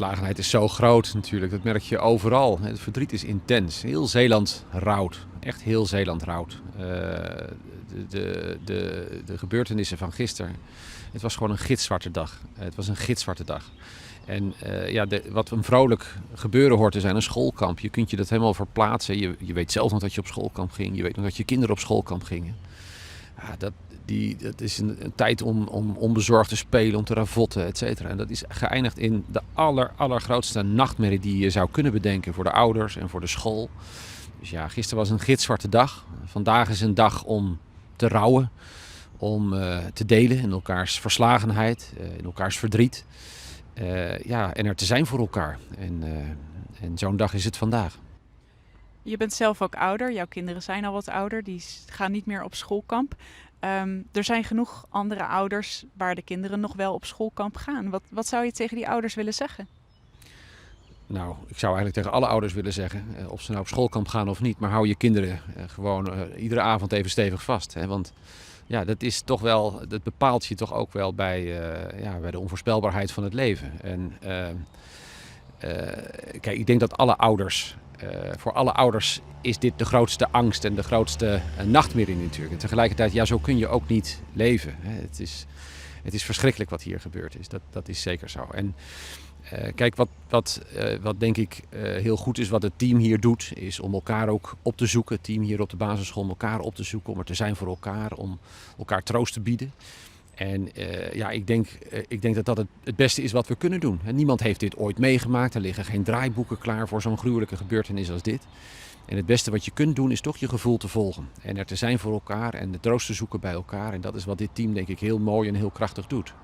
verslagenheid is zo groot natuurlijk. Dat merk je overal. Het verdriet is intens. Heel Zeeland rouwt. Echt heel Zeeland rouwt. De gebeurtenissen van gisteren. Het was gewoon een gitzwarte dag. Het was een gitzwarte dag. En wat een vrolijk gebeuren hoort te zijn, een schoolkamp. Je kunt je dat helemaal verplaatsen. Je weet zelf nog dat je op schoolkamp ging. Je weet nog dat je kinderen op schoolkamp gingen. Ja, dat is een tijd om onbezorgd te spelen, om te ravotten, et cetera. En dat is geëindigd in de allergrootste nachtmerrie die je zou kunnen bedenken voor de ouders en voor de school. Dus ja, gisteren was een gitzwarte dag. Vandaag is een dag om te rouwen, om te delen in elkaars verslagenheid, in elkaars verdriet. En er te zijn voor elkaar. En zo'n dag is het vandaag. Je bent zelf ook ouder. Jouw kinderen zijn al wat ouder. Die gaan niet meer op schoolkamp. Er zijn genoeg andere ouders waar de kinderen nog wel op schoolkamp gaan. Wat zou je tegen die ouders willen zeggen? Nou, ik zou eigenlijk tegen alle ouders willen zeggen, of ze nou op schoolkamp gaan of niet, maar hou je kinderen gewoon iedere avond even stevig vast. Hè? Want ja, dat bepaalt je toch ook wel bij de onvoorspelbaarheid van het leven. En kijk, ik denk dat voor alle ouders is dit de grootste angst en de grootste nachtmerrie natuurlijk. En tegelijkertijd, ja, zo kun je ook niet leven. Hè? Het is verschrikkelijk wat hier gebeurd is. Dat is zeker zo. En kijk, wat denk ik heel goed is, wat het team hier doet, is om elkaar ook op te zoeken. Het team hier op de basisschool, om elkaar op te zoeken, om er te zijn voor elkaar, om elkaar troost te bieden. En ik denk dat dat het beste is wat we kunnen doen. En niemand heeft dit ooit meegemaakt. Er liggen geen draaiboeken klaar voor zo'n gruwelijke gebeurtenis als dit. En het beste wat je kunt doen is toch je gevoel te volgen. En er te zijn voor elkaar en de troost te zoeken bij elkaar. En dat is wat dit team denk ik heel mooi en heel krachtig doet.